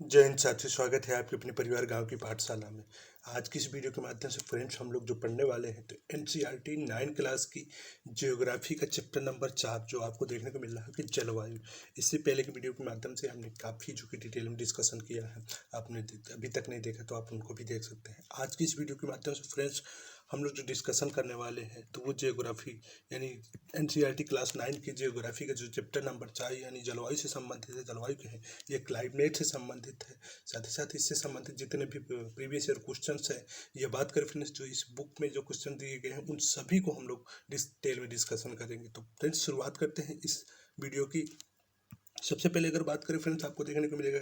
जय हिंद साथियों, स्वागत है आपके अपने परिवार गांव की पाठशाला में। आज की इस वीडियो के माध्यम से फ्रेंड्स हम लोग जो पढ़ने वाले हैं तो एनसीईआरटी 9 क्लास की जियोग्राफी का चैप्टर नंबर 4 जो आपको देखने को मिल रहा है कि जलवायु। इससे पहले की वीडियो के माध्यम से हमने काफ़ी जो कि डिटेल में डिस्कशन किया है। आपने अभी तक नहीं देखा तो आप उनको भी देख सकते हैं। आज की इस वीडियो के माध्यम से फ्रेंड्स हम लोग जो डिस्कशन करने वाले हैं तो वो जियोग्राफी यानी एनसीईआरटी क्लास 9 की जियोग्राफी का जो चैप्टर नंबर 4 यानी जलवायु से संबंधित है। जलवायु के हैं, ये क्लाइमेट से संबंधित है। साथ ही साथ इससे संबंधित जितने भी प्रीवियस ईयर क्वेश्चंस है, ये बात करें फ्रेंड्स जो इस बुक में जो क्वेश्चन दिए गए हैं उन सभी को हम लोग डिटेल में डिस्कशन करेंगे। तो फ्रेंड्स शुरुआत करते हैं इस वीडियो की। सबसे पहले अगर बात करें फ्रेंड्स, आपको देखने को मिलेगा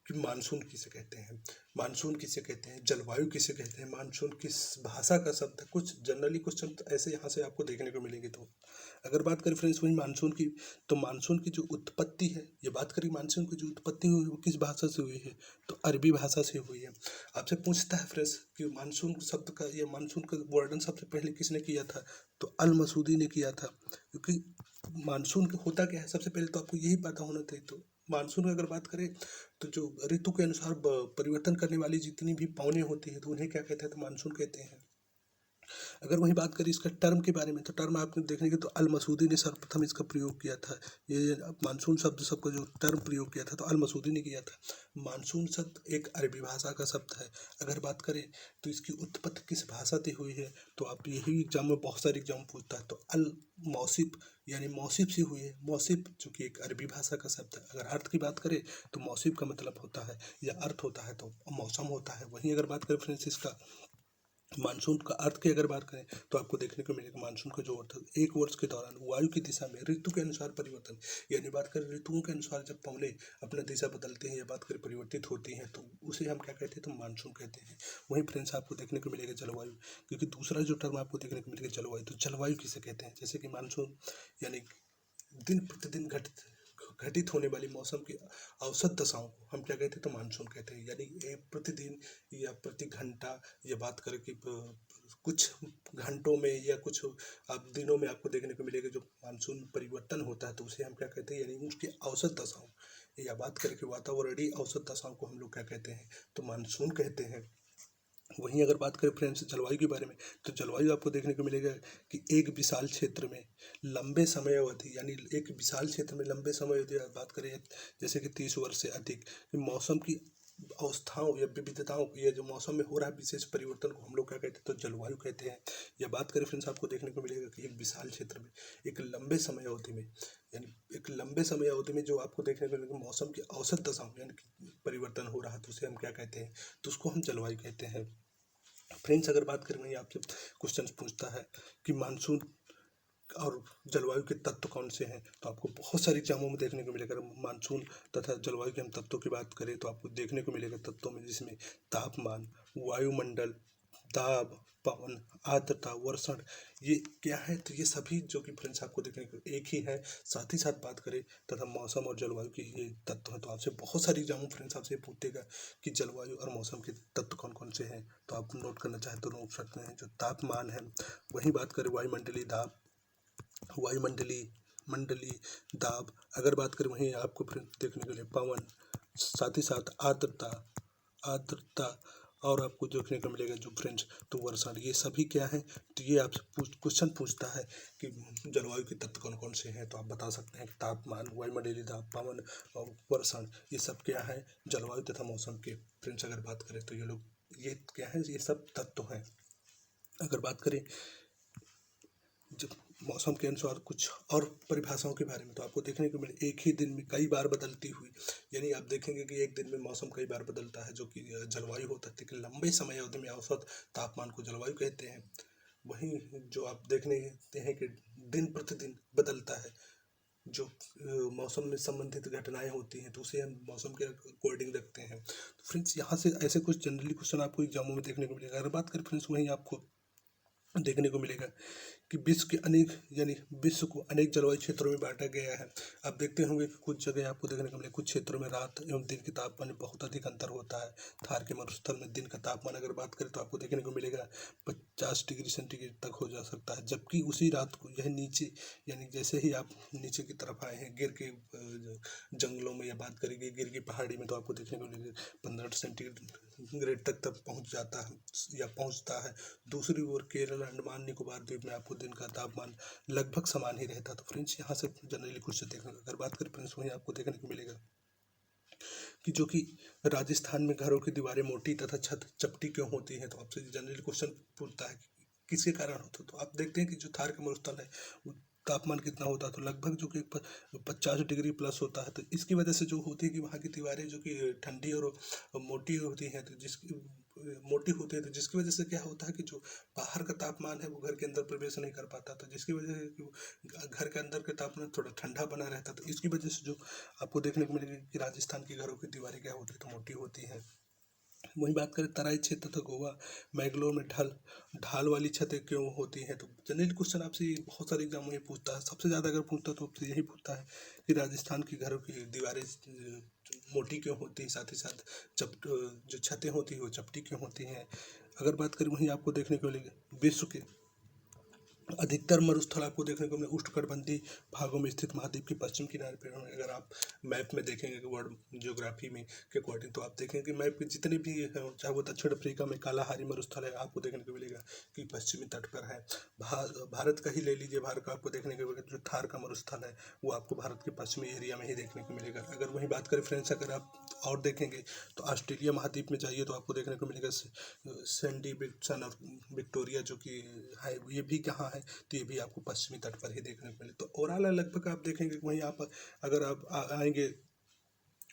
कि मानसून किसे कहते हैं, मानसून किसे कहते हैं, जलवायु किसे कहते हैं, मानसून किस भाषा का शब्द है। कुछ जनरली क्वेश्चन ऐसे यहाँ से आपको देखने को मिलेंगे। तो अगर बात करें फ्रेंड्स वही मानसून की, तो मानसून की जो उत्पत्ति है, ये बात करें मानसून की जो उत्पत्ति हुई वो किस भाषा से हुई है, तो अरबी भाषा से हुई है। आपसे पूछता है फ्रेंड्स कि मानसून शब्द का या मानसून का वर्णन सबसे पहले किसने किया था, तो अल मसूदी ने किया था। क्योंकि मानसून का होता क्या है, सबसे पहले तो आपको यही पता होना चाहिए। तो मानसून की अगर बात करें तो जो ऋतु के अनुसार परिवर्तन करने वाली जितनी भी पवनें होती हैं तो उन्हें क्या कहते हैं, तो मानसून कहते हैं। अगर वहीं बात करें इसका टर्म के बारे में, तो टर्म आपने देखने की तो अल मसूदी ने सर्वप्रथम इसका प्रयोग किया था। ये मानसून शब्द सबका जो टर्म प्रयोग किया था तो अल मसूदी ने किया था। मानसून शब्द एक अरबी भाषा का शब्द है। अगर बात करें तो इसकी उत्पत्ति किस भाषा से हुई है, तो आप यही एग्जाम में बहुत सारे एग्जाम पूछता है। तो अल मौसिफ यानी मौसिफ से हुई है। मौसिफ जो कि एक अरबी भाषा का शब्द है। अगर अर्थ की बात करें तो मौसिफ का मतलब होता है या अर्थ होता है तो मौसम होता है। वहीं अगर बात करें फ्रेंड्स इसका मानसून का अर्थ की अगर बात करें तो आपको देखने को मिलेगा मानसून का जो अर्थ है, एक वर्ष के दौरान वायु की दिशा में ऋतु के अनुसार परिवर्तन। यानी बात करें ऋतुओं के अनुसार जब पवनें अपना दिशा बदलते हैं या बात करें परिवर्तित होती हैं तो उसे हम क्या कहते हैं, तो मानसून कहते हैं। वहीं फ्रेंड्स आपको देखने को मिलेगा जलवायु। क्योंकि दूसरा जो टर्म आपको देखने को मिलेगा जलवायु, तो जलवायु किसे कहते हैं, जैसे कि मानसून यानी दिन प्रतिदिन घटित होने वाली मौसम की औसत दशाओं को हम क्या कहते हैं, तो मानसून कहते हैं। यानी प्रतिदिन या प्रति घंटा, या बात करें कि कुछ घंटों में या कुछ आप दिनों में आपको देखने को मिलेगा जो मानसून परिवर्तन होता है तो उसे हम क्या कहते हैं, यानी उसकी औसत दशाओं, या बात करें कि वातावरणीय औसत दशाओं को हम लोग क्या कहते हैं, तो मानसून कहते हैं। वहीं अगर बात करें फ्रेंड्स जलवायु के बारे में, तो जलवायु आपको देखने को मिलेगा कि एक विशाल क्षेत्र में लंबे समय अवधि, यानी एक विशाल क्षेत्र में लंबे समय अवधि बात करें जैसे कि 30 वर्ष से अधिक मौसम की अवस्थाओं या विविधताओं, ये जो मौसम में हो रहा है विशेष परिवर्तन को हम लोग क्या कहते हैं, तो जलवायु कहते हैं। या बात करें फ्रेंड्स आपको देखने को मिलेगा कि एक विशाल क्षेत्र में एक लंबे समय अवधि में, यानी एक लंबे समय अवधि में जो आपको देखने को मिलेगा मौसम की औसत दशाओं यानी कि परिवर्तन हो रहा है तो उसे हम क्या कहते हैं, तो उसको हम जलवायु कहते हैं। फ्रेंड्स अगर बात करें वहीं आपसे क्वेश्चन पूछता है कि मानसून और जलवायु के तत्व कौन से हैं, तो आपको बहुत सारी एग्जामों में देखने को मिलेगा। मानसून तथा जलवायु के हम तत्वों की बात करें तो आपको देखने को मिलेगा तत्वों में, जिसमें तापमान, वायुमंडल, दाब, पवन, आर्द्रता, वर्षण, ये क्या है, तो ये सभी जो कि फ्रेंड्स आपको देखने को एक ही है। साथ ही साथ बात करें तथा मौसम और जलवायु के ये तत्व हैं, तो आपसे बहुत सारी एग्जामों फ्रेंड्स आपसे पूछेगा कि जलवायु और मौसम के तत्व कौन कौन से हैं। तो आप नोट करना चाहें तो नोट सकते हैं। जो तापमान है, वहीं बात करें वायुमंडलीय दाब, वायुमंडलीय मंडलीय दाब, अगर बात करें वहीं आपको फिर देखने के लिए पवन, साथ ही साथ आर्द्रता, आर्द्रता, और आपको देखने को मिलेगा जो फ्रेंड्स तो वर्षण, ये सभी क्या है, तो ये आपसे क्वेश्चन पूछता है कि जलवायु के तत्व कौन कौन से हैं, तो आप बता सकते हैं तापमान, वायुमंडलीय दाब, पवन और वर्षण, ये सब क्या है जलवायु तथा मौसम के। फ्रेंड्स अगर बात करें तो ये लोग ये क्या है, ये सब तत्व हैं। अगर बात करें जब मौसम के अनुसार कुछ और परिभाषाओं के बारे में, तो आपको देखने को मिले एक ही दिन में कई बार बदलती हुई, यानी आप देखेंगे कि एक दिन में मौसम कई बार बदलता है जो कि जलवायु होता है। लेकिन लंबे समय अवधि में औसत तापमान को जलवायु कहते हैं। वहीं जो आप देखने हैं कि दिन प्रतिदिन बदलता है, जो मौसम में संबंधित घटनाएं होती हैं तो उसे हम मौसम के अकॉर्डिंग रखते हैं। तो फ्रेंड्स यहाँ से ऐसे कुछ जनरली क्वेश्चन आपको एग्जामों में देखने को मिलेगा। अगर बात करें फ्रेंड्स वहीं आपको देखने को मिलेगा कि विश्व के अनेक यानी विश्व को अनेक जलवायु क्षेत्रों में बांटा गया है। आप देखते होंगे कि कुछ जगह आपको देखने को मिलेगा, कुछ क्षेत्रों में रात एवं दिन के तापमान में बहुत अधिक अंतर होता है। थार के मरुस्थल में दिन का तापमान अगर बात करें तो आपको देखने को मिलेगा 50 डिग्री सेंटीग्रेड तक हो जा सकता है, जबकि उसी रात को यह नीचे यानी जैसे ही आप नीचे की तरफ आए हैं गिर के जंगलों में या बात करेंगे गिर की पहाड़ी में, तो आपको देखने को मिलेगा 15 सेंटीग्रेड तक पहुँच जाता है या पहुँचता है। दूसरी ओर केरल, अंडमान निकोबार द्वीप में आपको दिन का तापमान लगभग समान ही रहता। तो फ्रेंड्स यहाँ से जनरली क्वेश्चन देखने अगर बात करें फ्रेंड्स, वहीं आपको देखने को मिलेगा कि जो कि राजस्थान में घरों की दीवारें मोटी तथा छत चपटी क्यों होती हैं। तो आपसे जनरली क्वेश्चन पूछता है कि किसके कारण होता है। तो आप देखते हैं कि जो थार का मरुस्थल है वो तापमान कितना होता है, तो लगभग जो कि 50 डिग्री प्लस होता है। तो इसकी वजह से जो होती है कि वहाँ की दीवारें जो कि ठंडी और मोटी होती हैं, तो जिसकी मोटी होती है, तो जिसकी वजह से क्या होता है कि जो बाहर का तापमान है वो घर के अंदर प्रवेश नहीं कर पाता, तो जिसकी वजह से कि घर के अंदर के तापमान थोड़ा ठंडा बना रहता। तो इसकी वजह से जो आपको देखने को मिलेगा कि राजस्थान के घरों की दीवारें क्या होती है, तो मोटी होती हैं। वहीं बात करें तराई क्षेत्र तथा गोवा मैंगलोर में ढाल ढाल वाली छतें क्यों होती हैं। तो जनरल क्वेश्चन आपसे बहुत सारे एग्जाम में पूछता है, सबसे ज़्यादा अगर पूछता है तो आपसे यही पूछता है कि राजस्थान की घरों की दीवारें मोटी क्यों होती हैं, साथ ही साथ जो छतें होती हैं वो चपटी क्यों होती हैं। अगर बात करें वहीं आपको देखने को मिलेगा विश्व के अधिकतर मरुस्थल आपको देखने को मिले उष्णकटिबंधीय भागों में स्थित महाद्वीप के पश्चिम किनारे पर होंगे। अगर आप मैप में देखेंगे कि वर्ल्ड ज्योग्राफी में के अकॉर्डिंग, तो आप देखेंगे कि मैप के जितने भी हैं, चाहे वो दक्षिण अफ्रीका में कालाहारी मरुस्थल है आपको देखने को मिलेगा कि पश्चिमी तट पर है। भारत का ही ले लीजिए, भारत का आपको देखने को मिलेगा जो थार का मरुस्थल है वो आपको भारत के पश्चिमी एरिया में ही देखने को मिलेगा। अगर वहीं बात करें फ्रेंड्स, अगर आप और देखेंगे तो ऑस्ट्रेलिया महाद्वीप में जाइए तो आपको देखने को मिलेगा सैंडी विल्सन और विक्टोरिया जो कि है ये भी कहाँ है, तो ये भी आपको पश्चिमी तट पर ही देखने को मिले। तो ओवरऑल लगभग आप देखेंगे वहीं आप अगर आप आएंगे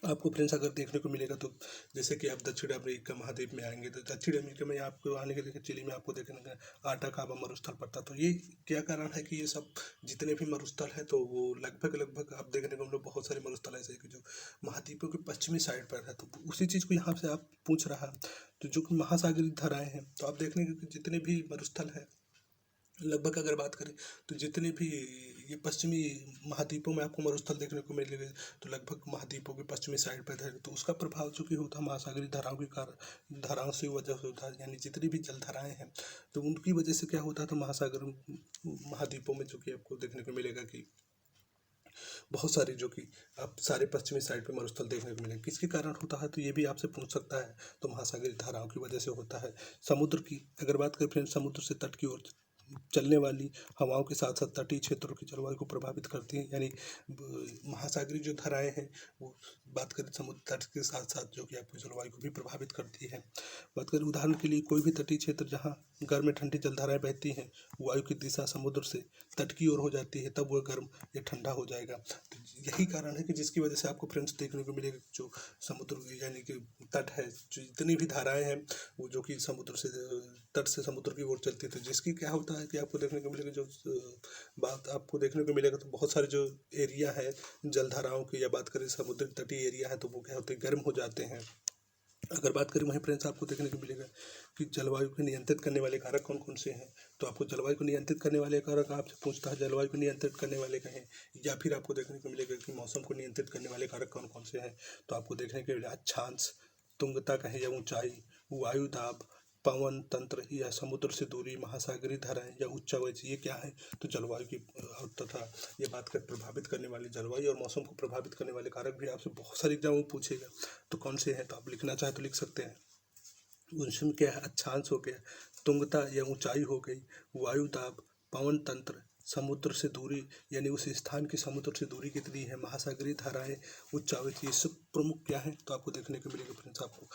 आपको फ्रेंड्स अगर देखने को मिलेगा, तो जैसे कि आप दक्षिण अमेरिका महाद्वीप में आएंगे तो दक्षिण अमेरिका में आपको आने के देखिए चिली में आपको देखने का आटाकामा मरुस्थल पड़ता। तो ये क्या कारण है कि ये सब जितने भी मरुस्थल है तो वो लगभग आप देखने को मिले बहुत सारे मरुस्थल ऐसे हैं कि जो महाद्वीपों के पश्चिमी साइड पर है। तो उसी चीज़ को यहाँ से आप पूछ रहा है, तो जो कि महासागरीय धाराएं हैं, तो आप देखने कि जितने भी मरुस्थल हैं लगभग अगर बात करें तो जितने भी ये पश्चिमी महाद्वीपों में आपको मरुस्थल देखने को मिलेंगे, तो लगभग महाद्वीपों के पश्चिमी साइड पर है। तो उसका प्रभाव जो कि होता है महासागरीय धाराओं के कारण धाराओं से वजह से होता है, यानी जितनी भी जलधाराएं हैं तो उनकी वजह से क्या होता है, तो महासागर महाद्वीपों में जो कि आपको देखने को मिलेगा कि बहुत सारे जो कि आप सारे पश्चिमी साइड पे मरुस्थल देखने को मिलेंगे। किसके कारण होता है, तो ये भी आपसे पूछ सकता है। तो महासागरीय धाराओं की वजह से होता है। समुद्र की अगर बात करें फ्रेंड्स, समुद्र से तट की ओर चलने वाली हवाओं के साथ साथ तटीय क्षेत्रों की जलवायु को प्रभावित करती हैं। यानी महासागरीय जो धाराएं हैं वो बात करें समुद्र तट के साथ साथ जो कि आपकी जलवायु को भी प्रभावित करती है। बात करें उदाहरण के लिए कोई भी तटीय क्षेत्र जहाँ गर्म ठंडी जलधाराएं बहती हैं, वायु की दिशा समुद्र से तट की ओर हो जाती है, तब वह गर्म या ठंडा हो जाएगा। तो यही कारण है कि जिसकी वजह से आपको फ्रेंड्स देखने को मिलेगा जो समुद्र यानी कि तट है, जो जितनी भी धाराएं हैं वो जो कि समुद्र से तट से समुद्र की ओर चलती है। तो जिसकी क्या होता है कि आपको देखने को मिलेगा जो बात आपको देखने को मिलेगा, तो बहुत सारे जो एरिया है जलधाराओं की या बात करें समुद्र तटीय एरिया है तो वो क्या होते हैं, गर्म हो जाते हैं। अगर बात करें वहीं फ्रेंड्स आपको देखने को मिलेगा कि जलवायु को नियंत्रित करने वाले कारक कौन कौन से हैं। तो आपको जलवायु को नियंत्रित करने वाले कारक आपसे पूछता है जलवायु को नियंत्रित करने वाले कहें, या फिर आपको देखने को मिलेगा कि मौसम को नियंत्रित करने वाले कारक कौन कौन से हैं। तो आपको देखने को मिलेगा अक्षांश, तुंगता कहें या ऊंचाई, वायु दाब, पवन तंत्र या समुद्र से दूरी, महासागरीय धाराएं या उच्चावच, ये क्या है, तो जलवायु की तथा ये बात कर प्रभावित करने वाले जलवायु और मौसम को प्रभावित करने वाले कारक भी आपसे बहुत सारे एग्जाम में पूछेगा। तो कौन से हैं, तो आप लिखना चाहे तो लिख सकते हैं। उनमें क्या है, अक्षांश हो गया, तुंगता या ऊंचाई हो गई, वायु दाब, पवन तंत्र, समुद्र से दूरी यानी उस स्थान की समुद्र से दूरी कितनी है, महासागरीय धाराएं, उच्चावच, ये सब प्रमुख क्या है, तो आपको देखने को मिलेगा फ्रेंड्स। आपको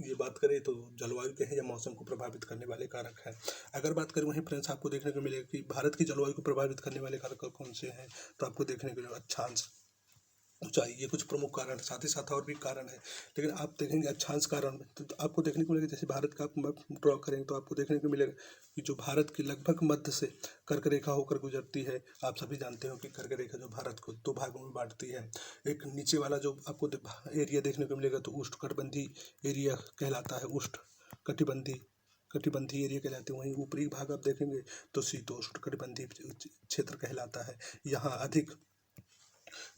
ये बात करें तो जलवायु के हैं या मौसम को प्रभावित करने वाले कारक हैं। अगर बात करें वहीं फ्रेंड्स आपको देखने को मिलेगा कि भारत की जलवायु को प्रभावित करने वाले कारक कौन से हैं, तो आपको देखने को मिलेगा अक्षांश, ऊंचाई, ये कुछ प्रमुख कारण है, साथ ही साथ और भी कारण है। लेकिन आप देखेंगे अक्षांश कारण में तो आपको देखने को मिलेगा, जैसे भारत का आप मैप ड्रॉ करेंगे तो आपको देखने को मिलेगा कि जो भारत की लगभग मध्य से कर्क रेखा होकर गुजरती है। आप सभी जानते हो कि कर्क रेखा जो भारत को दो भागों में बांटती है। एक नीचे वाला जो आपको एरिया देखने को मिलेगा तो उष्णकटिबंधीय एरिया कहलाता है, उष्ण कटिबंधीय कटिबंधीय एरिया कहलाते हैं। वहीं ऊपरी भाग आप देखेंगे तो शीतोष्ण कटिबंधीय क्षेत्र कहलाता है। यहाँ अधिक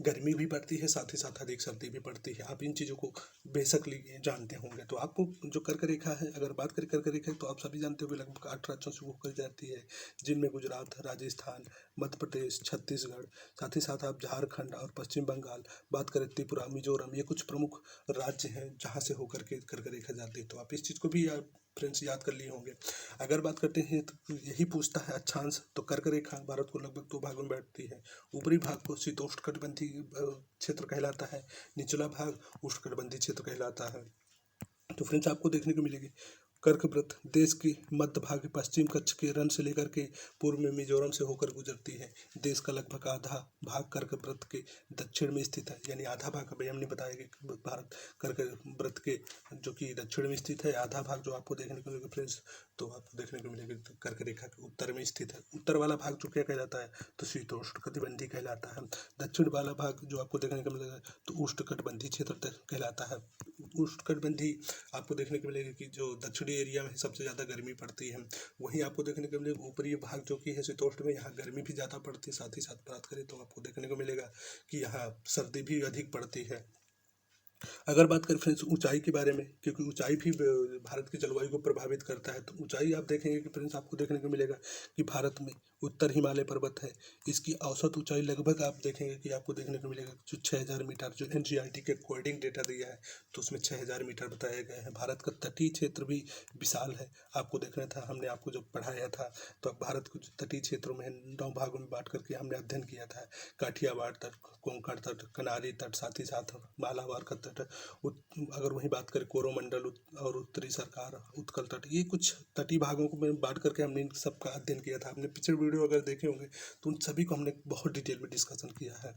गर्मी भी पड़ती है, साथ ही साथ अधिक सर्दी भी पड़ती है। आप इन चीज़ों को बेसिकली जानते होंगे। तो आपको जो कर्क रेखा है, अगर बात करें कर्क रेखा तो आप सभी जानते होंगे लगभग 8 राज्यों से होकर जाती है, जिनमें गुजरात, राजस्थान, मध्य प्रदेश, छत्तीसगढ़, साथ ही साथ आप झारखंड और पश्चिम बंगाल, बात करें त्रिपुरा, मिजोरम, ये कुछ प्रमुख राज्य हैं जहाँ से होकर के कर्क रेखा जाती है। तो आप इस चीज़ को भी आप फ्रेंड्स याद कर लिए होंगे। अगर बात करते हैं तो यही पूछता है अक्षांश, तो कर्क रेखा भारत को लगभग 2 भागों में बांटती है। ऊपरी भाग को शीतोष्णकटिबंधीय क्षेत्र कहलाता है, निचला भाग उष्णकटिबंधीय क्षेत्र कहलाता है। तो फ्रेंड्स आपको देखने को मिलेगी कर्क वृत्त देश के मध्य भाग पश्चिम कच्छ के रण से लेकर के पूर्व में मिजोरम से होकर गुजरती है। देश का लगभग आधा भाग कर्क वृत्त के दक्षिण में स्थित है, यानी आधा भाग अभी हमने बताया कि भारत कर्क वृत्त के जो कि दक्षिण में स्थित है। आधा भाग जो आपको देखने को मिलेगा फ्रेंड्स, तो आपको देखने को मिलेगा तो कर्क रेखा के उत्तर में स्थित है। उत्तर वाला भाग जो क्या कहलाता है, तो शीतोष्ण कटिबंधीय कहलाता है। दक्षिण वाला भाग जो आपको देखने को मिलेगा तो उष्णकटिबंधीय क्षेत्र कहलाता है। उष्णकटिबंधीय आपको देखने को मिलेगा कि जो दक्षिणी एरिया में सबसे ज़्यादा गर्मी पड़ती है। वहीं आपको देखने को मिलेगा ऊपरी भाग जो कि है शीतोष्ण में, यहाँ गर्मी भी ज़्यादा पड़ती है। साथ ही साथ बात करें तो आपको देखने को मिलेगा कि यहाँ सर्दी भी अधिक पड़ती है। अगर बात करें फ्रेंड्स ऊंचाई के बारे में, क्योंकि ऊंचाई भी भारत की जलवायु को प्रभावित करता है, तो ऊंचाई आप देखेंगे कि फ्रेंड्स आपको देखने को मिलेगा कि भारत में उत्तर हिमालय पर्वत है। इसकी औसत ऊंचाई लगभग आप देखेंगे कि आपको देखने को मिलेगा जो 6000 मीटर, जो NCERT के अकॉर्डिंग डेटा दिया है तो उसमें 6000 मीटर बताया गया है। भारत का तटीय क्षेत्र भी विशाल है। आपको देखना था, हमने आपको जब पढ़ाया था तो अब भारत को तटीय क्षेत्रों में 9 भागों में बांट करके हमने अध्ययन किया था। काठियावाड़ तट, कोंकण तट, कनारी तट, साथ ही साथ मालाबार का तट, अगर वहीं बात करें कोरोमंडल और उत्तरी सरकार, उत्कल तट, ये कुछ तटीय भागों को में बांट करके हमने इन सबका अध्ययन किया था। हमने पिछले वीडियो अगर देखे होंगे तो उन सभी को हमने बहुत डिटेल में डिस्कशन किया है।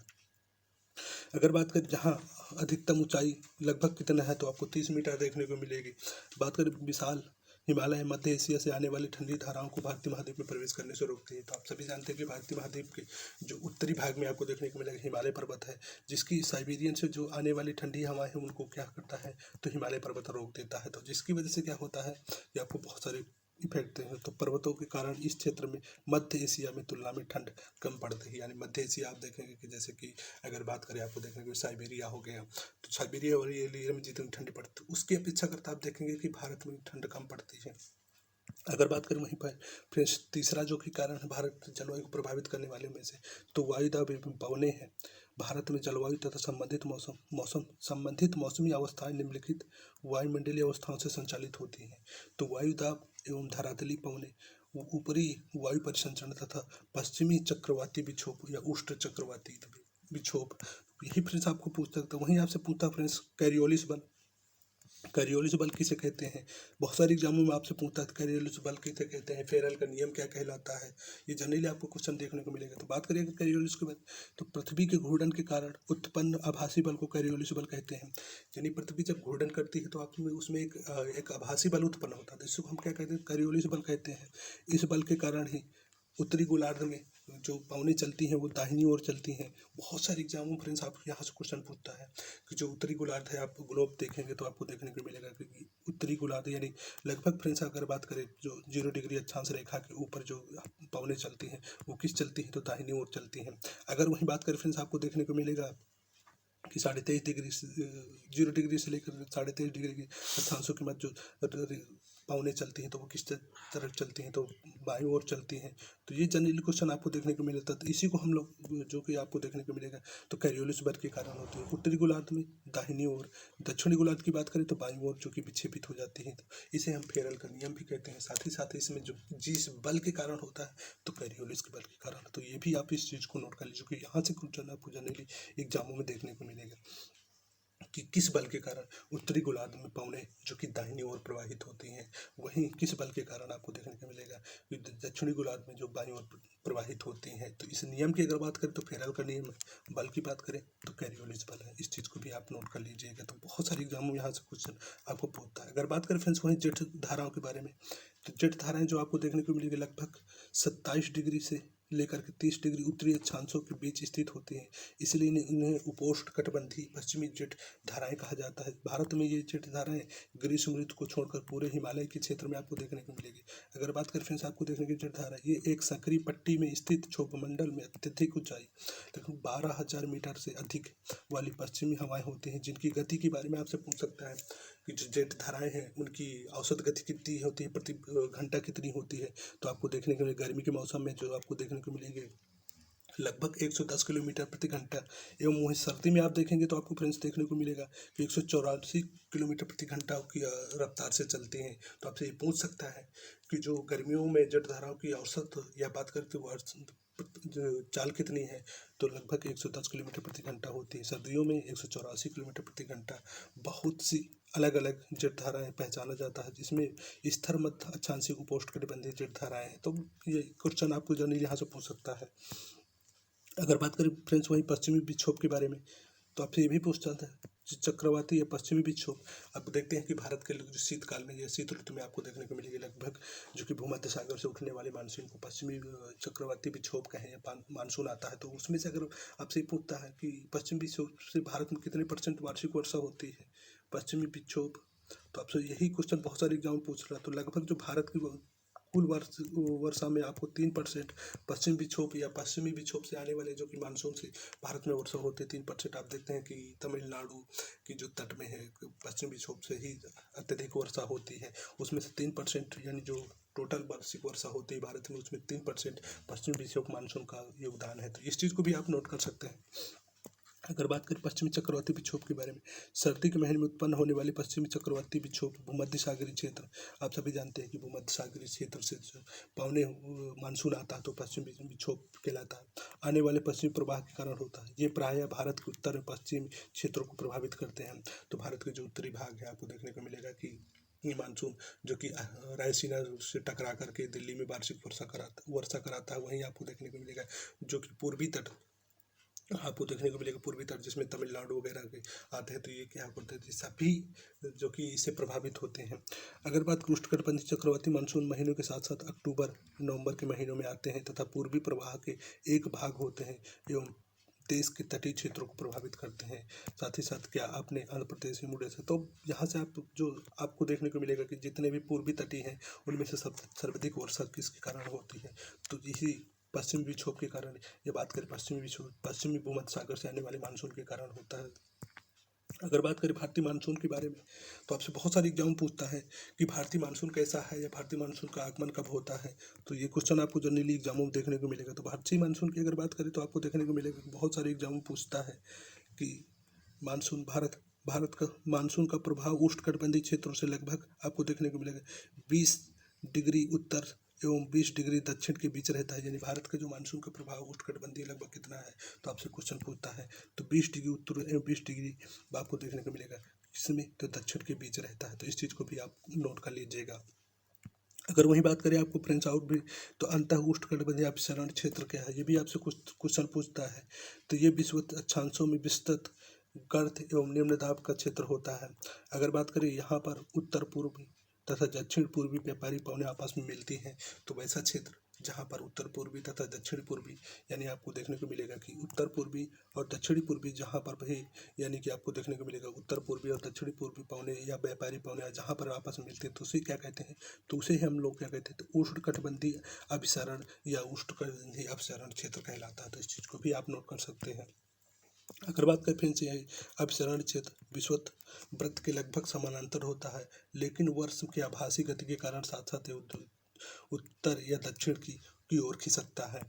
अगर बात करें जहाँ अधिकतम ऊंचाई लगभग कितना है, तो आपको 30 मीटर देखने को मिलेगी। बात करें विशाल हिमालय मध्य एशिया से आने वाली ठंडी धाराओं को भारतीय महाद्वीप में प्रवेश करने से रोकती है। तो आप सभी जानते हैं कि भारतीय महाद्वीप के जो उत्तरी भाग में आपको देखने को मिलेगा हिमालय पर्वत है, जिसकी साइबेरियन से जो आने वाली ठंडी हवा है उनको क्या करता है, तो हिमालय पर्वत रोक देता है। तो जिसकी वजह से क्या होता है कि आपको बहुत सारे इफेक्ट हैं। तो पर्वतों के कारण इस क्षेत्र में मध्य एशिया में तुलना में ठंड कम पड़ती है। यानी मध्य एशिया आप देखेंगे कि जैसे कि अगर बात करें आपको देखने को साइबेरिया हो गया, तो साइबेरिया वाली एरिया में जितनी ठंडी पड़ती है उसकी अपेक्षा करता आप देखेंगे कि भारत में ठंड कम पड़ती है। अगर बात करें वहीं पर फ्रेंड्स तीसरा जो कि कारण है भारत की जलवायु को प्रभावित करने वाले में से, तो वायुदाब एवं पवनें हैं। भारत में जलवायु तथा संबंधित मौसमी अवस्थाएं निम्नलिखित वायुमंडलीय अवस्थाओं से संचालित होती हैं। तो वायुदाब एवं धरातली पवनें, ऊपरी वायु परिसंचरण तथा पश्चिमी चक्रवाती विक्षोभ या उष्ण चक्रवाती विक्षोभ, यही फ्रेंड्स आपको पूछ सकता है। वहीं आपसे पूछता फ्रेंड्स कैरियोलिस बल, कैरियोलिस बल किसे कहते हैं, बहुत सारे एग्जामों में आपसे पूछता है कैरियोलिस बल किसे कहते हैं, फेरल का नियम क्या कहलाता है, ये जनरली आपको क्वेश्चन देखने को मिलेगा। तो बात करेंगे कैरियोलिस के बल, तो पृथ्वी के घूर्णन के कारण उत्पन्न आभासी बल को कैरियोलिस बल कहते हैं। यानी पृथ्वी जब घूर्णन करती है तो आप उसमें एक आभासी बल उत्पन्न होता है, इसको हम क्या कहते हैं, कैरियोलिस बल कहते हैं। इस बल के कारण ही उत्तरी गोलार्ध में जो पवनें चलती हैं वो दाहिनी ओर चलती हैं। बहुत सारे एग्जामों फ्रेंड्स आप यहाँ से क्वेश्चन पूछता है कि जो उत्तरी गोलार्ध है, आप ग्लोब देखेंगे तो आपको देखने को मिलेगा कि उत्तरी गोलार्ध यानी लगभग फ्रेंड्स अगर बात करें जो 0 डिग्री अक्षांश रेखा के ऊपर जो पवनें चलती हैं वो किस चलती हैं, तो दाहिनी ओर चलती हैं। अगर वहीं बात करें फ्रेंड्स आपको देखने को मिलेगा कि 23.5 डिग्री 0 डिग्री से लेकर 23.5 डिग्री की अक्षांशों के मध्य जो पवनें चलती हैं तो वो किस तरफ चलती हैं, तो बाईं ओर चलती हैं। तो ये जनरली क्वेश्चन आपको देखने को मिलता है। तो इसी को हम लोग जो कि आपको देखने को मिलेगा तो कैरियोलिस बल के कारण होती है। उत्तरी गोलार्ध में दाहिनी ओर, दक्षिणी गोलार्ध की बात करें तो बाईं ओर जो कि विक्षेपित हो जाती है। तो इसे हम फेरल का नियम भी कहते हैं। साथ ही साथ इसमें जो जिस बल के कारण होता है तो कैरियोलिस के बल के कारण। तो ये भी आप इस चीज़ को नोट कर लीजिए कि यहाँ से क्वेश्चन आपको जनरली एग्जामों में देखने को मिलेगा कि किस बल के कारण उत्तरी गोलार्ध में पवनें जो कि दाहिनी ओर प्रवाहित होती हैं, वहीं किस बल के कारण आपको देखने को मिलेगा कि दक्षिणी गोलार्ध में जो बाईं ओर प्रवाहित होती हैं। तो इस नियम की अगर बात करें तो फेरल का नियम है, बल की बात करें तो कैरियोलिस बल है। इस चीज़ को भी आप नोट कर लीजिएगा। तो बहुत सारे एग्जामों में यहाँ से क्वेश्चन आपको पूछता है। अगर बात करें फ्रेंड्स वहीं जेठ धाराओं के बारे में, तो जेठ धाराएं जो आपको देखने को मिलेगी लगभग 27 डिग्री से लेकर के 30 डिग्री उत्तरी अक्षांशों के बीच स्थित होती हैं, इसलिए इन्हें उपोष्ण कटिबंधीय पश्चिमी जेट धाराएं कहा जाता है। भारत में ये जेट धाराएं ग्रीष्म ऋतु को छोड़कर पूरे हिमालय के क्षेत्र में आपको देखने को मिलेगी। अगर बात करें फ्रेंड्स आपको देखने की जेट धारा, ये एक सक्रिय पट्टी में स्थित क्षोभमंडल में अत्यधिक ऊंचाई लगभग 12,000 मीटर से अधिक वाली पश्चिमी हवाएं होती हैं, जिनकी गति के बारे में आपसे पूछ सकता है कि जो जेट धाराएं हैं उनकी औसत गति कितनी होती है, प्रति घंटा कितनी होती है। तो आपको देखने को मिलेगा गर्मी के मौसम में जो आपको देखने को मिलेंगे लगभग 110 किलोमीटर प्रति घंटा, एवं वहीं सर्दी में आप देखेंगे तो आपको फ्रेंड्स देखने को मिलेगा कि 184 किलोमीटर प्रति घंटा की रफ्तार से चलते हैं। तो आपसे ये पूछ सकता है कि जो गर्मियों में जेट धाराओं की औसत या बात करते हुए जो चाल कितनी है, तो लगभग 110 किलोमीटर प्रति घंटा होती है। सर्दियों में 184 किलोमीटर प्रति घंटा। बहुत सी अलग अलग जेट धाराएं पहचाना जाता है, जिसमें स्थिर मध्य अक्षांशीय उपोष्णकटिबंधीय जेट धाराएं हैं। तो ये क्वेश्चन आपको जनरली यहाँ से पूछ सकता है। अगर बात करें फ्रेंड्स वहीं पश्चिमी विक्षोभ के बारे में, तो आपसे ये भी पूछता था चक्रवाती या पश्चिमी विक्षोभ। आप देखते हैं कि भारत के जो शीतकाल में या शीत ऋतु में आपको देखने को मिलेगी लगभग जो कि भूमध्य सागर से उठने वाले मानसून को पश्चिमी चक्रवाती विक्षोभ कहें या मानसून आता है। तो उसमें से अगर आपसे पूछता है कि पश्चिमी विक्षोभ से भारत में कितने % वार्षिक वर्षा होती है, पश्चिमी विक्षोभ, तो आपसे यही क्वेश्चन बहुत सारे एग्जाम पूछ रहा है। तो लगभग जो भारत की कुल वर्षा में आपको 3% पश्चिम विक्षोभ या पश्चिमी विक्षोभ से आने वाले जो कि मानसून से भारत में वर्षा होते हैं 3%। आप देखते हैं कि तमिलनाडु की जो तट में है पश्चिम विक्षोभ से ही अत्यधिक वर्षा होती है, उसमें से 3% यानी जो टोटल वार्षिक वर्षा होती है भारत में उसमें 3% पश्चिम विक्षोभ मानसून का योगदान है। तो इस चीज़ को भी आप नोट कर सकते हैं। अगर बात करें पश्चिमी चक्रवाती विक्षोभ के बारे में, सर्दी के महीने में उत्पन्न होने वाले पश्चिमी चक्रवाती विक्षोभ भूमध्य सागरीय क्षेत्र, आप सभी जानते हैं कि भूमध्य सागरीय क्षेत्र से पवने मानसून आता है तो पश्चिमी विक्षोभ कहलाता है। आने वाले पश्चिमी प्रवाह के कारण होता है। ये प्रायः भारत के उत्तर पश्चिम क्षेत्रों को प्रभावित करते हैं। तो भारत के जो उत्तरी भाग है आपको देखने को मिलेगा कि ये मानसून जो कि रायसीना से टकरा करके दिल्ली में वार्षिक वर्षा कराता है, वहीं आपको देखने को मिलेगा जो कि पूर्वी तट आपको देखने को मिलेगा पूर्वी तट जिसमें तमिलनाडु वगैरह के आते हैं। तो ये क्या करते हैं सभी जो कि इससे प्रभावित होते हैं। अगर बात उष्णकटिबंधीय चक्रवाती मानसून महीनों के साथ साथ अक्टूबर नवंबर के महीनों में आते हैं तथा पूर्वी प्रवाह के एक भाग होते हैं एवं देश के तटीय क्षेत्रों को प्रभावित करते हैं। साथ ही साथ क्या आपने आंध्र प्रदेश में मुड़े से, तो यहाँ से आप जो आपको देखने को मिलेगा कि जितने भी पूर्वी तटीय हैं उनमें से सर्वाधिक वर्षा किसके कारण होती है, तो इसी पश्चिमी विक्षोभ के कारण। ये बात करें पश्चिमी विक्षोभ पश्चिमी भूमध्य सागर से आने वाले मानसून के कारण होता है। अगर बात करें भारतीय मानसून के बारे में, तो आपसे बहुत सारे एग्जाम पूछता है कि भारतीय मानसून कैसा है या भारतीय मानसून का आगमन कब होता है। तो ये क्वेश्चन आपको जनरली एग्जामों में देखने को मिलेगा। तो भारतीय मानसून की अगर बात करें तो आपको देखने को मिलेगा कि बहुत सारे एग्जाम पूछता है कि मानसून भारत का मानसून का प्रभाव उष्णकटिबंधीय क्षेत्रों से लगभग आपको देखने को मिलेगा 20 डिग्री उत्तर एवं 20 डिग्री दक्षिण के बीच रहता है। यानी भारत का जो मानसून का प्रभाव उष्णकटिबंधीय लगभग कितना है, तो आपसे क्वेश्चन पूछता है तो 20 डिग्री उत्तर एवं 20 डिग्री आपको देखने को मिलेगा, इसमें तो दक्षिण के बीच रहता है। तो इस चीज़ को भी आप नोट कर लीजिएगा। अगर वही बात करें आपको फ्रेंड्स आउट भी, तो अंतः उष्णकटिबंधीय अभिसरण क्षेत्र क्या है, ये भी आपसे कुछ क्वेश्चन पूछता है। तो ये विषुवत अक्षांशों में विस्तृत गर्त एवं निम्न दाब का क्षेत्र होता है। अगर बात करें यहाँ पर उत्तर पूर्वी तथा दक्षिण पूर्वी व्यापारी पवनें आपस में मिलती हैं, तो वैसा क्षेत्र जहाँ पर उत्तर पूर्वी तथा दक्षिण पूर्वी यानी आपको देखने को मिलेगा कि उत्तर पूर्वी और दक्षिणी पूर्वी जहाँ पर भी यानी कि आपको देखने को मिलेगा उत्तर पूर्वी और दक्षिणी पूर्वी पवने या व्यापारी पवने जहाँ पर आपस में मिलते हैं तो उसे क्या कहते हैं, तो उसे हम लोग क्या कहते हैं, तो उष्णकटिबंधीय अभिसरण या उष्णकटिबंधीय अपसरण क्षेत्र कहलाता है। तो इस चीज़ को भी आप नोट कर सकते हैं। अगर बात करें फिर से अभिसरण क्षेत्र विषुवत वृत्त के लगभग समानांतर होता है, लेकिन वर्ष की आभासी गति के कारण साथ साथ उत्तर या दक्षिण की ओर खिसकता है।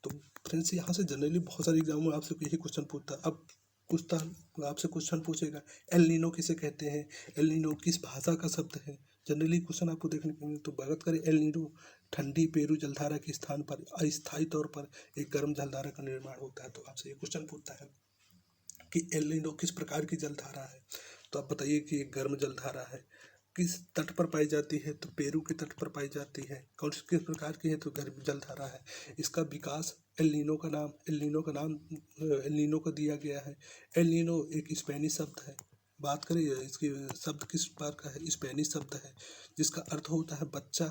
तो फ्रेंड्स यहाँ से जनरली बहुत सारे एग्जाम में आपसे यही क्वेश्चन पूछता है। अब आपसे क्वेश्चन पूछेगा एल नीनो किसे कहते हैं, एल नीनो किस भाषा का शब्द है। जनरली क्वेश्चन आपको देखने को मिले। तो बात करें एल नीनो ठंडी पेरू जलधारा के स्थान पर अस्थायी तौर पर एक गर्म जलधारा का निर्माण होता है। तो आपसे ये क्वेश्चन पूछता है कि एल नीनो किस प्रकार की जलधारा है, तो आप बताइए कि एक गर्म जलधारा है, किस तट पर पाई जाती है, तो पेरू के तट पर पाई जाती है। कौन सी किस प्रकार की है, तो गर्म जलधारा है। इसका विकास एल नीनो का नाम एल नीनो का दिया गया है। एल नीनो एक स्पेनिश शब्द है। बात करें इसके शब्द किस प्रकार का है, स्पेनिश शब्द है जिसका अर्थ होता है बच्चा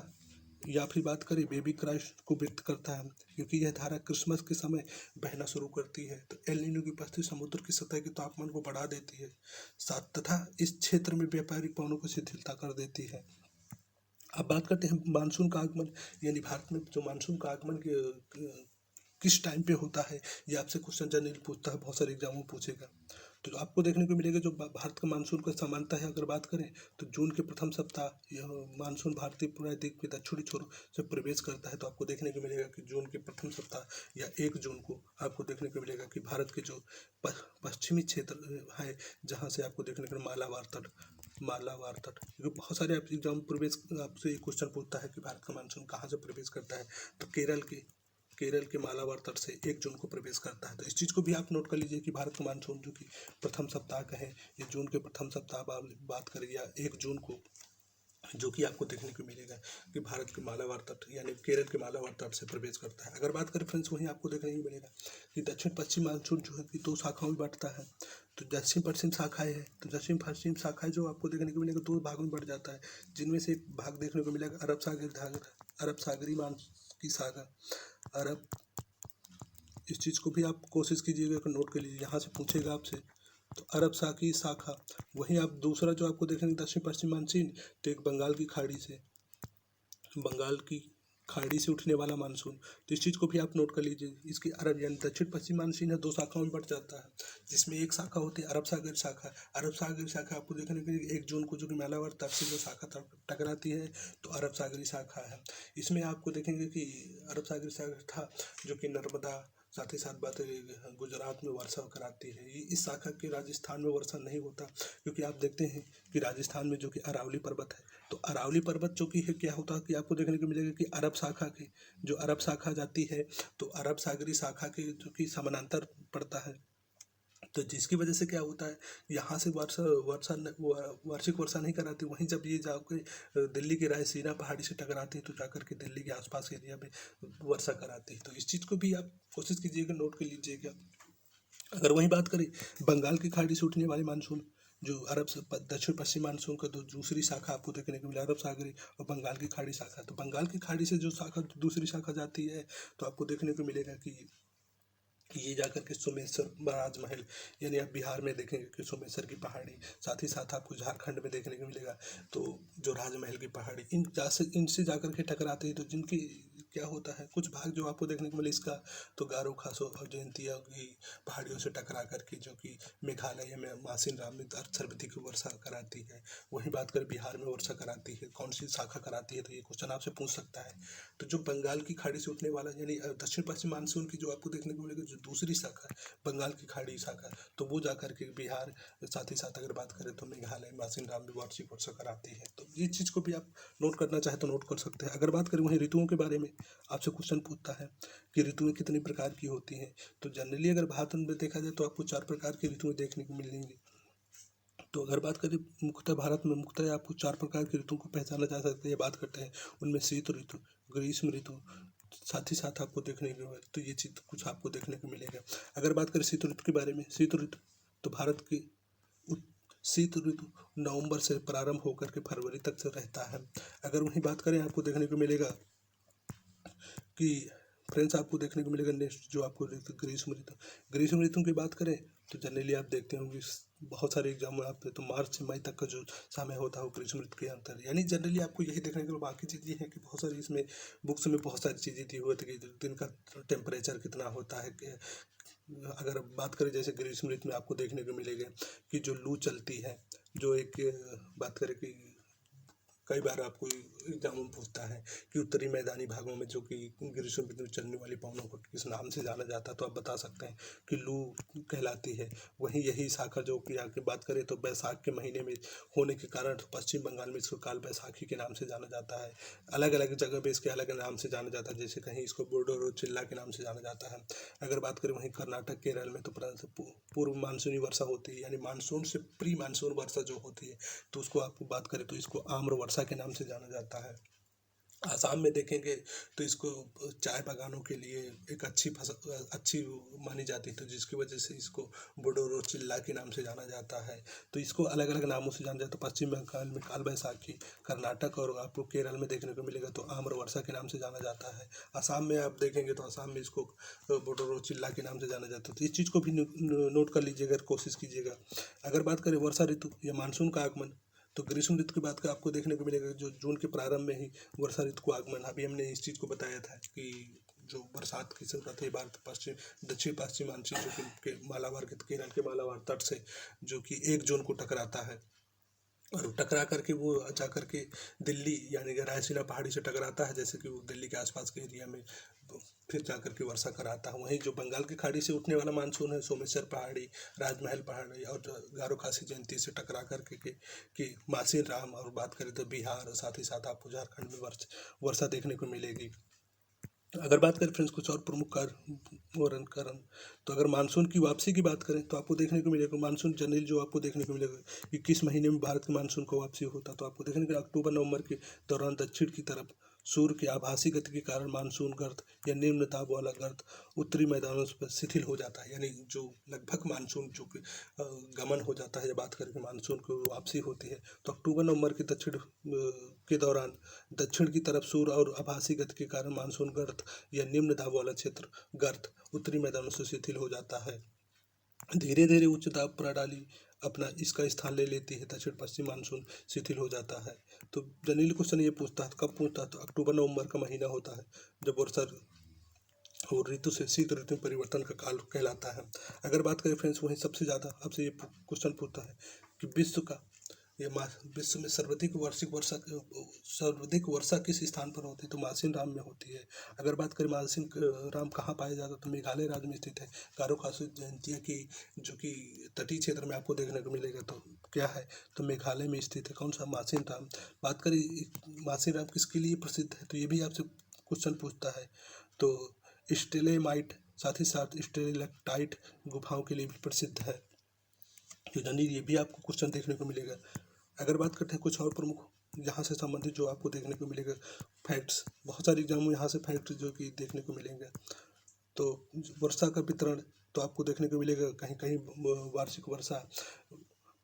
या फिर बात करें बेबी क्राइस्ट को व्यक्त करता है, क्योंकि यह धारा क्रिसमस के समय बहना शुरू करती है। तो एल नीनो की उपस्थिति समुद्र की सतह के तापमान को बढ़ा देती है साथ, तथा इस क्षेत्र में व्यापारिक पवनों को शिथिलता कर देती है। अब बात करते हैं मानसून का आगमन, यानी भारत में जो मानसून का आगमन किस टाइम पे होता है, ये आपसे क्वेश्चन जनरली पूछता है, बहुत सारे एग्जाम में पूछेगा। तो आपको देखने को मिलेगा जो भारत का मानसून का समानता है, अगर बात करें तो जून के प्रथम सप्ताह यह मानसून भारतीय प्रायद्वीप के दक्षिणी छोर से प्रवेश करता है। तो आपको देखने को मिलेगा कि जून के प्रथम सप्ताह या 1 जून को आपको देखने को मिलेगा कि भारत के जो पश्चिमी क्षेत्र है, जहाँ से आपको देखने को मालाबार तट, क्योंकि बहुत सारे एग्जाम प्रवेश आपसे क्वेश्चन पूछता है कि भारत का मानसून कहाँ से प्रवेश करता है। तो केरल के मालाबार तट से 1 जून को प्रवेश करता है। तो इस चीज़ को भी आप नोट कर लीजिए कि भारत का मानसून जो कि प्रथम सप्ताह का है, ये जून के प्रथम सप्ताह बात करें या 1 जून को, जो कि आपको देखने को मिलेगा कि भारत के मालाबार तट यानी केरल के मालाबार तट से प्रवेश करता है। अगर बात करें फ्रेंड्स, वहीं आपको देखने को मिलेगा कि दक्षिण पश्चिम मानसून जो है कि 2 शाखाओं में बांटता है। तो दक्षिण पश्चिम शाखाएं है, तो दक्षिण पश्चिम शाखाएं जो आपको देखने को मिलेगा 2 भागों में बढ़ जाता है, जिनमें से एक भाग देखने को मिलेगा अरब सागरी की शाखा अरब। इस चीज़ को भी आप कोशिश कीजिएगा कि नोट कर लीजिए, यहाँ से पूछेगा आपसे। तो अरब सागरी शाखा, वहीं आप दूसरा जो आपको देखेंगे दक्षिण पश्चिम मानसून, तो एक बंगाल की खाड़ी से उठने वाला मानसून। तो इस चीज़ को भी आप नोट कर लीजिए। इसकी अरब यानी दक्षिण पश्चिम मानसून है 2 शाखाओं में बढ़ जाता है, जिसमें एक शाखा होती है अरब सागर शाखा। अरब सागर शाखा आपको देखने के लिए 1 जून को जो कि मालाबार तट से जो शाखा टकराती है, तो अरब सागरी शाखा है। इसमें आपको देखेंगे कि अरब सागरी शाखा था जो कि नर्मदा, साथ ही साथ बात गुजरात में वर्षा कराती है। ये इस शाखा के राजस्थान में वर्षा नहीं होता, क्योंकि आप देखते हैं कि राजस्थान में जो कि अरावली पर्वत है, तो अरावली पर्वत जो कि है क्या होता है कि आपको देखने को मिलेगा कि अरब शाखा जाती है, तो अरब सागरी शाखा के जो कि समानांतर पड़ता है। तो जिसकी वजह से क्या होता है, यहाँ से वार्षिक वर्षा नहीं कराती, वहीं जब ये जाकर दिल्ली के रायसीना पहाड़ी से टकराती है, तो जाकर के दिल्ली के आसपास के एरिया में वर्षा कराती है। तो इस चीज़ को भी आप कोशिश कीजिएगा, नोट कर लीजिएगा। अगर वहीं बात करें बंगाल की खाड़ी से उठने वाले मानसून, जो दक्षिण पश्चिम मानसून का दूसरी शाखा आपको देखने को मिला, अरब सागरी और बंगाल की खाड़ी शाखा। तो बंगाल की खाड़ी से जो दूसरी शाखा जाती है, तो आपको देखने को मिलेगा कि ये जाकर के सोमेश्वर राजमहल, यानी आप बिहार में देखेंगे कि सोमेश्वर की पहाड़ी, साथ ही साथ आपको झारखंड में देखने को मिलेगा तो जो राजमहल की पहाड़ी, इनसे जाकर के टकराते हैं। तो जिनकी क्या होता है, कुछ भाग जो आपको देखने को मिले इसका, तो गारो खासो और जयंतिया की पहाड़ियों से टकरा करके जो कि मेघालय में मासिन राम में सर्वाधिक वर्षा कराती है। वहीं बात करें बिहार में वर्षा कराती है, कौन सी शाखा कराती है, तो ये क्वेश्चन आपसे पूछ सकता है। तो जो बंगाल की खाड़ी से उठने वाला यानी दक्षिण पश्चिम मानसून की जो आपको देखने को मिलेगा जो दूसरी शाखा बंगाल की खाड़ी शाखा, तो वो जाकर के बिहार, साथ ही साथ अगर बात करें तो मेघालय मासिन राम में वार्षिक वर्षा कराती है। तो ये चीज़ को भी आप नोट करना चाहे तो नोट कर सकते हैं। अगर बात करें वहीं ऋतुओं के बारे में, आपसे क्वेश्चन पूछता है कि ऋतुएं कितनी प्रकार की होती हैं। तो जनरली अगर भारत में देखा जाए तो आपको 4 प्रकार की ऋतुएं देखने को मिलेंगी। तो अगर बात करें मुख्यतः भारत में मुख्यतः आपको 4 प्रकार की ऋतुओं को पहचाना जा सकता है, ये बात करते हैं। उनमें शीत ऋतु, ग्रीष्म ऋतु, साथ ही साथ आपको देखने को, तो ये चीज़ कुछ आपको देखने को मिलेगा। अगर बात करें शीत ऋतु के बारे में, शीत ऋतु तो भारत की शीत ऋतु नवंबर से प्रारंभ होकर के फरवरी तक से रहता है। अगर वहीं बात करें आपको देखने को मिलेगा कि फ्रेंड्स आपको देखने को मिलेगा नेक्स्ट जो आपको ग्रीष्म ऋतु की बात करें तो जनरली आप देखते होंगे बहुत सारे एग्जाम में आप तो मार्च से मई तक का जो समय होता है वो ग्रीष्म ऋतु के अंतर, यानी जनरली आपको यही देखने को। बाकी चीज़ ये है कि बहुत सारी इसमें बुक्स में बहुत सारी चीज़ें दी हुई थी कि दिन का टेम्परेचर कितना होता है। अगर बात करें जैसे ग्रीष्म ऋतु में आपको देखने को मिलेगा कि जो लू चलती है, जो एक बात करें कि कई बार आपको एग्जाम में पूछता है कि उत्तरी मैदानी भागों में जो कि ग्रीष्म ऋतु में चलने वाली पवनों को किस नाम से जाना जाता है, तो आप बता सकते हैं कि लू कहलाती है। वहीं यही शाखा जो कि आगे बात करें तो बैसाख के महीने में होने के कारण पश्चिम बंगाल में इसको काल बैसाखी के नाम से जाना जाता है। अलग अलग जगह पे इसके अलग नाम से जाना जाता है, जैसे कहीं इसको बोडोरो चिल्ला के नाम से जाना जाता है। अगर बात करें वहीं कर्नाटक केरल में तो पूर्व मानसूनी वर्षा होती है, यानी मानसून से प्री मानसून वर्षा जो होती है, तो उसको आप बात करें तो इसको आम्र वर्षा के नाम से जाना जाता है। आसाम में देखेंगे तो इसको चाय बागानों के लिए एक अच्छी मानी जाती है, तो जिसकी वजह से इसको बोडोरो चिल्ला के नाम से जाना जाता है। तो इसको अलग अलग नामों से जाना जाता है। पश्चिम बंगाल में काल बैसाखी, कर्नाटक और आपको केरल में देखने को मिलेगा तो आम्र वर्षा के नाम से जाना जाता है। असम में आप देखेंगे तो असम में इसको बोडोरो चिल्ला के नाम से जाना जाता है। तो इस चीज़ को भी नोट कर लीजिएगा, कोशिश कीजिएगा। अगर बात करें वर्षा ऋतु या मानसून का आगमन, तो ग्रीष्म ऋतु की बात का आपको देखने को मिलेगा जो जून के प्रारंभ में ही वर्षा ऋतु को आगमन। अभी हमने इस चीज़ को बताया था कि जो बरसात की शुरुआत है भारत पश्चिम दक्षिण पश्चिमांचल जो कि मालाबार के केरल के मालाबार तट से जो कि 1 जून को टकराता है, और टकरा करके वो जा करके दिल्ली यानी कि रायसीना पहाड़ी से टकराता है, जैसे कि वो दिल्ली के आसपास के एरिया में फिर जा करके वर्षा कराता है। वहीं जो बंगाल की खाड़ी से उठने वाला मानसून है सोमेश्वर पहाड़ी, राजमहल पहाड़ी और गारो खासी जयंती से टकरा करके कि मासिन राम, और बात करें तो बिहार और साथ ही साथ आपको झारखंड में वर्षा देखने को मिलेगी। अगर बात करें फ्रेंड्स कुछ और प्रमुख कारण, तो अगर मानसून की वापसी की बात करें तो आपको देखने को मिलेगा मानसून जनरल जो आपको देखने को मिलेगा कि किस महीने में भारत के मानसून को वापसी होता है। तो आपको देखने को अक्टूबर नवंबर के दौरान दक्षिण की तरफ सूर्य की आभासी गति के कारण मानसून गर्त या निम्न दाब वाला गर्त उत्तरी मैदानों पर शिथिल हो जाता है, यानी जो लगभग मानसून जो कि गमन हो जाता है। जब बात करके मानसून की वापसी होती है तो अक्टूबर नवंबर के के दौरान दक्षिण की तरफ सूर्य और आभासी गति के कारण मानसून गर्त या निम्न दाब वाला क्षेत्र गर्त उत्तरी मैदानों से शिथिल हो जाता है। धीरे धीरे उच्च दाब प्रणाली अपना इसका स्थान ले लेती है, दक्षिण पश्चिम मानसून शिथिल हो जाता है। तो जनरल क्वेश्चन ये पूछता है, कब पूछता है, तो अक्टूबर नवंबर का महीना होता है जब वर्षा और ऋतु से शीत ऋतु में परिवर्तन का काल कहलाता है। अगर बात करें फ्रेंड्स वहीं सबसे ज़्यादा आपसे ये क्वेश्चन पूछता है कि विश्व में सर्वाधिक वर्षा किस स्थान पर होती है, तो मासिन राम में होती है। अगर बात करें मासिन राम कहाँ पाया जाता है, तो मेघालय राज्य में स्थित है। गारो खासी जयंतिया की जो कि तटीय क्षेत्र में आपको देखने को मिलेगा, तो क्या है, तो मेघालय में स्थित है। कौन सा, मासिन राम। बात करें मासिन राम किसके लिए प्रसिद्ध है, तो ये भी आपसे क्वेश्चन पूछता है। तो स्टेलेमाइट साथ ही साथ स्टेलेक्टाइट गुफाओं के लिए भी प्रसिद्ध है। तो यानी ये भी आपको क्वेश्चन देखने को मिलेगा। अगर बात करते हैं कुछ और प्रमुख यहाँ से संबंधित जो आपको देखने को मिलेगा फैक्ट्स, बहुत सारे एग्जाम यहाँ से फैक्ट जो कि देखने को मिलेंगे। तो वर्षा का वितरण तो आपको देखने को मिलेगा कहीं कहीं वार्षिक वर्षा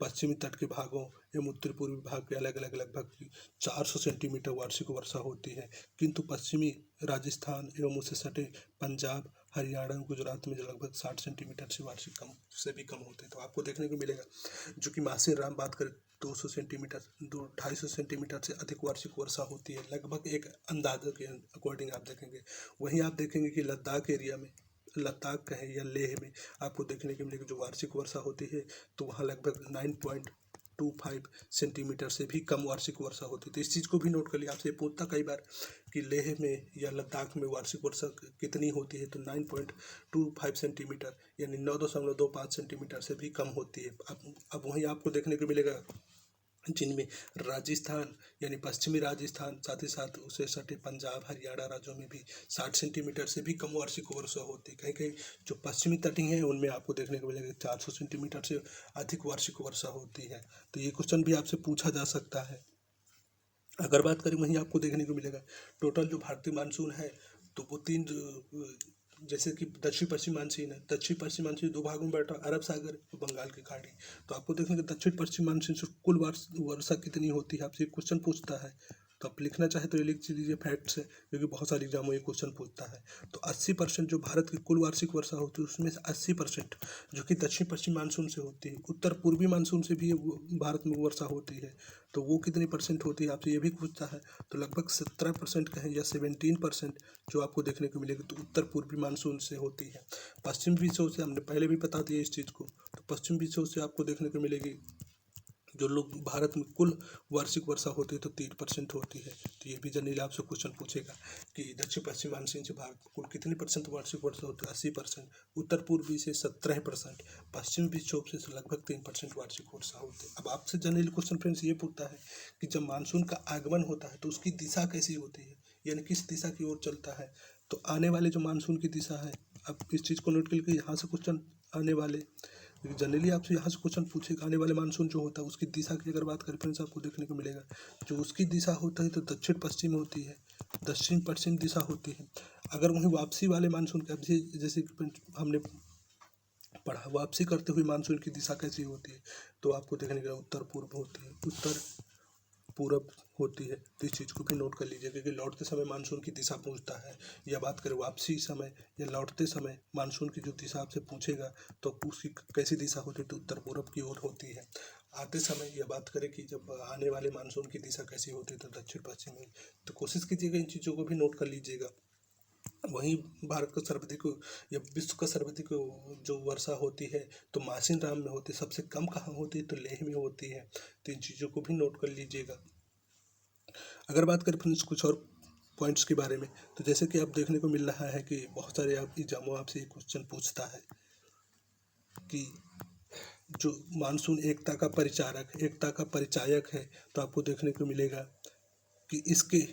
पश्चिमी तट के भागों एवं उत्तर पूर्वी भाग के अलग अलग लगभग 400 सेंटीमीटर वार्षिक वर्षा होती है, किंतु पश्चिमी राजस्थान एवं उससे सटे पंजाब हरियाणा गुजरात में जो लगभग 60 सेंटीमीटर से वार्षिक कम से भी कम होते हैं। तो आपको देखने को मिलेगा जो कि मासिन राम बात करें 200 सेंटीमीटर 250 सेंटीमीटर से अधिक वार्षिक वर्षा होती है, लगभग एक अंदाजे के अकॉर्डिंग आप देखेंगे। वहीं आप देखेंगे कि लद्दाख एरिया में, लद्दाख कहें या लेह में आपको देखने को मिलेगी जो वार्षिक वर्षा होती है, तो वहाँ लगभग 9.25 सेंटीमीटर से भी कम वार्षिक वर्षा होती है। तो इस चीज़ को भी नोट कर लिया। आपसे पूछता कई बार कि लेह में या लद्दाख में वार्षिक वर्षा कितनी होती है, तो 9.25 सेंटीमीटर यानी 9.25 सेंटीमीटर से भी कम होती है। अब वहीं आपको देखने को मिलेगा जिनमें राजस्थान यानी पश्चिमी राजस्थान साथ ही साथ उसे सटे पंजाब हरियाणा राज्यों में भी 60 सेंटीमीटर से भी कम वार्षिक वर्षा होती है। कहीं कहीं जो पश्चिमी तटीय हैं उनमें आपको देखने को मिलेगा 400 सेंटीमीटर से अधिक वार्षिक वर्षा होती है। तो ये क्वेश्चन भी आपसे पूछा जा सकता है। अगर बात करें वहीं आपको देखने को मिलेगा टोटल जो भारतीय मानसून है, तो वो तीन जैसे कि दक्षिण पश्चिम मानसून है, दक्षिण पश्चिम मानसून 2 भागों में बैठा, अरब सागर बंगाल की खाड़ी। तो आपको देखेंगे दक्षिण पश्चिम मानसून से कुल वर्षा कितनी होती है, आपसे क्वेश्चन पूछता है। तो आप लिखना चाहे तो ये लिख लीजिए फैक्ट्स है, क्योंकि बहुत सारे एग्जाम में ये क्वेश्चन पूछता है। तो 80% जो भारत की कुल वार्षिक वर्षा होती है उसमें से 80% जो कि दक्षिण पश्चिम मानसून से होती है, उत्तर पूर्वी मानसून से भी भारत में वर्षा होती है। तो वो कितनी परसेंट होती है आपसे ये भी पूछता है। तो लगभग 17% कहें या 17% जो आपको देखने को मिलेगी तो उत्तर पूर्वी मानसून से होती है। पश्चिम विक्षोभ से हमने पहले भी बता दिया इस चीज़ को, तो पश्चिम विक्षोभ से आपको देखने को मिलेगी जो लोग भारत में कुल वार्षिक वर्षा होती है तो 3% होती है। तो ये भी जनरली आपसे क्वेश्चन पूछेगा कि दक्षिण पश्चिम मानसून से भारत में कुल कितनी परसेंट वार्षिक वर्षा होती है, 80%, उत्तर पूर्वी से 17%, पश्चिम विक्षोभ से लगभग 3% वार्षिक वर्षा होती है। अब आपसे जनरली क्वेश्चन फ्रेंड्स ये पूछता है कि जब मानसून का आगमन होता है तो उसकी दिशा कैसी होती है, यानी किस दिशा की ओर चलता है। तो आने वाले जो मानसून की दिशा है, अब इस चीज़ को नोट करके यहाँ से क्वेश्चन आने वाले जनरली आपसे यहाँ से क्वेश्चन पूछेगा आने वाले मानसून जो होता है उसकी दिशा की अगर बात करें फ्रेंड्स आपको देखने को मिलेगा जो उसकी दिशा होता है तो दक्षिण पश्चिम होती है, दक्षिण पश्चिम दिशा होती है। अगर वहीं वापसी वाले मानसून की अभी जैसे कि हमने पढ़ा वापसी करते हुए मानसून की दिशा कैसी होती है तो आपको देखने को उत्तर पूर्व होती है, उत्तर पूरब होती है। तो इस चीज़ को भी नोट कर लीजिए क्योंकि लौटते समय मानसून की दिशा पूछता है, या बात करें वापसी समय या लौटते समय मानसून की जो दिशा आपसे पूछेगा तो उसकी कैसी दिशा होती है तो उत्तर पूरब की ओर होती है। आते समय यह बात करें कि जब आने वाले मानसून की दिशा कैसी होती है तो दक्षिण पश्चिम में। तो कोशिश कीजिएगा इन चीज़ों को भी नोट कर लीजिएगा। वहीं भारत का सर्वाधिक या विश्व का सर्वाधिक जो वर्षा होती है तो मासिन राम में होती है, सबसे कम कहाँ होती है तो लेह में होती है। तो इन चीज़ों को भी नोट कर लीजिएगा। अगर बात करें फ्रेंड्स कुछ और पॉइंट्स के बारे में तो जैसे कि आप देखने को मिल रहा है कि बहुत सारे आप एग्जामों आपसे एक क्वेश्चन पूछता है कि जो मानसून एकता का परिचारक एकता का परिचायक है तो आपको देखने को मिलेगा कि इसके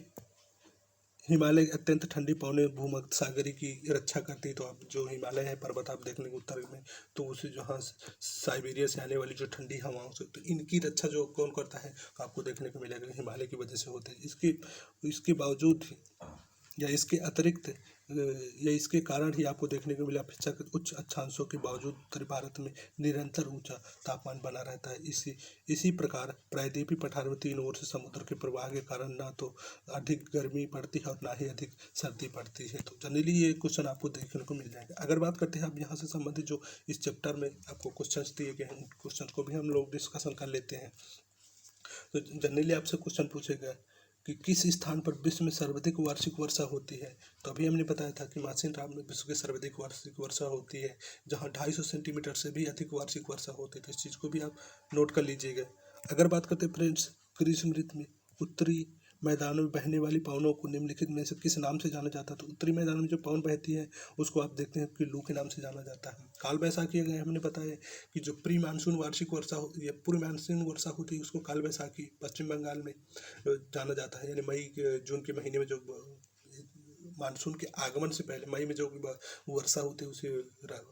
हिमालय अत्यंत ठंडी पौने भूमध्य सागरी की रक्षा करती है। तो आप जो हिमालय है पर्वत आप देखने को उत्तर में तो उसे जहाँ साइबेरिया से आने वाली जो ठंडी हवाओं से तो इनकी रक्षा जो कौन करता है तो आपको देखने को मिलेगा हिमालय की वजह से होता है। इसके बावजूद या इसके अतिरिक्त या इसके कारण ही आपको देखने को मिला अपेक्षा उच्च अक्षांशों के बावजूद उत्तरी भारत में निरंतर ऊंचा तापमान बना रहता है। इसी प्रकार प्रायद्वीपीय पठार में तीन ओर से समुद्र के प्रवाह के कारण ना तो अधिक गर्मी पड़ती है और ना ही अधिक सर्दी पड़ती है। तो जनरली ये क्वेश्चन आपको देखने को मिल जाएगा। अगर बात करते हैं आप यहाँ से संबंधित जो इस चैप्टर में आपको क्वेश्चन दिए गए हैं उन क्वेश्चन को भी हम लोग डिस्कशन कर लेते हैं। तो जनरली आपसे क्वेश्चन पूछेगा कि किस स्थान पर विश्व में सर्वाधिक वार्षिक वर्षा होती है। तो अभी हमने बताया था कि मासिन राम में विश्व की सर्वाधिक वार्षिक वर्षा होती है जहां 250 सेंटीमीटर से भी अधिक वार्षिक वर्षा होती है। तो इस चीज़ को भी आप नोट कर लीजिएगा। अगर बात करते हैं फ्रेंड्स ग्रीष्म ऋतु में उत्तरी मैदानों में बहने वाली पवनों को निम्नलिखित में से किस नाम से जाना जाता है। तो उत्तरी मैदान में जो पवन बहती है उसको आप देखते हैं कि लू के नाम से जाना जाता है। काल बैसाखी अगर हमने बताया कि जो प्री मानसून वार्षिक वर्षा या पूर्व मानसून वर्षा होती है उसको काल बैसाखी पश्चिम बंगाल में जाना जाता है। यानी मई जून के महीने में जो मानसून के आगमन से पहले मई में जो वर्षा होती है उसे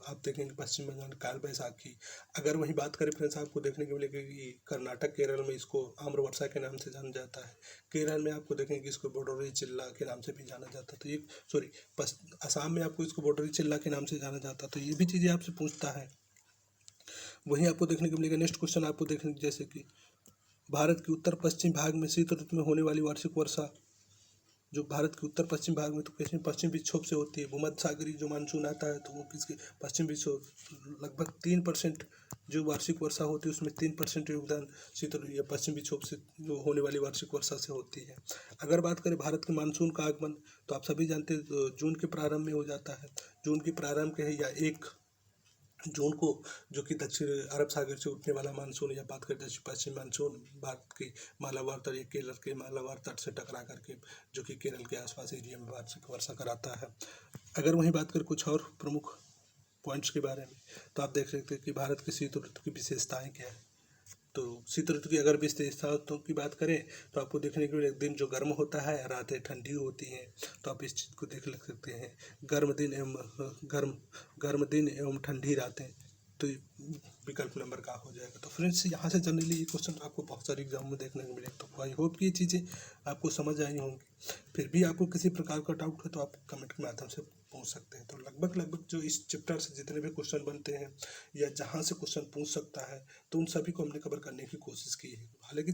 आप देखेंगे पश्चिम बंगाल काल बैसाखी। अगर वहीं बात करें फ्रेंड्स आपको देखने को मिलेगा कि कर्नाटक केरल में इसको आम्र वर्षा के नाम से जाना जाता है। केरल में आपको देखेंगे कि इसको बोडोरी चिल्ला के नाम से भी जाना जाता है। तो ये असम में आपको इसको बोडोरी चिल्ला के नाम से जाना जाता है। तो ये भी चीज़ें आपसे पूछता है। वहीं आपको देखने को मिलेगा नेक्स्ट क्वेश्चन आपको देखने जैसे कि भारत के उत्तर पश्चिम भाग में शीत ऋतु में होने वाली वार्षिक वर्षा जो भारत के उत्तर पश्चिम भाग में तो कैसे पश्चिम विक्षोभ से होती है। भूमध्य सागरीय जो मानसून आता है तो वो किसके पश्चिम विक्षोभ लगभग 3% जो वार्षिक वर्षा होती है उसमें 3% योगदान शीत या पश्चिम विक्षोभ से जो होने वाली वार्षिक वर्षा से होती है। अगर बात करें भारत के मानसून का आगमन तो आप सभी जानते हैं तो जून के प्रारंभ में हो जाता है। जून के प्रारंभ के या 1 जून को जो कि दक्षिण अरब सागर से उठने वाला मानसून या बात करें दक्षिण पश्चिम मानसून भारत के मालाबार तट या केरल के मालाबार तट से टकरा करके जो कि केरल के आसपास एरिया में वार्षिक वर्षा कराता है। अगर वहीं बात करें कुछ और प्रमुख पॉइंट्स के बारे में तो आप देख सकते हैं कि भारत के शीत ऋतु की विशेषताएँ क्या है। तो शीत ऋतु की अगर विशेषताओं की बात करें तो आपको देखने के लिए दिन जो गर्म होता है रातें ठंडी होती हैं। तो आप इस चीज़ को देख लग सकते हैं गर्म दिन एवं ठंडी रातें। तो विकल्प नंबर का हो जाएगा। तो फ्रेंड्स यहाँ से जनरली ये क्वेश्चन आपको बहुत सारे एग्जाम में देखने को मिलेगा। तो आई होप कि ये चीज़ें आपको समझ आई होंगी। फिर भी आपको किसी प्रकार का डाउट है तो आप कमेंट के माध्यम से पूछ सकते हैं। तो लगभग जो इस चैप्टर से जितने भी क्वेश्चन बनते हैं या जहाँ से क्वेश्चन पूछ सकता है तो उन सभी को हमने कवर करने की कोशिश की है। हालांकि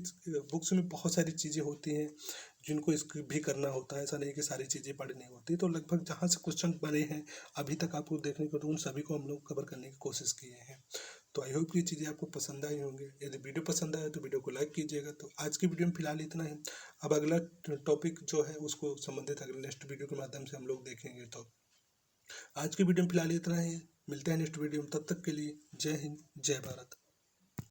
बुक्स में बहुत सारी चीज़ें होती हैं जिनको इसको भी करना होता है, ऐसा नहीं कि सारी चीज़ें पढ़नी होती। तो लगभग जहाँ से क्वेश्चन बने हैं अभी तक आपको देखने को तो उन सभी को हम लोग कवर करने की कोशिश किए हैं। तो आई होप कि ये चीज़ें आपको पसंद आई होंगी। यदि वीडियो पसंद आए तो वीडियो को लाइक कीजिएगा। तो आज की वीडियो में फिलहाल इतना ही। अब अगला टॉपिक जो है उसको संबंधित अगले नेक्स्ट वीडियो के माध्यम से हम लोग देखेंगे। तो आज की वीडियो में फिलहाल इतना ही। मिलते हैं नेक्स्ट वीडियो में, तब तक के लिए जय हिंद जय भारत।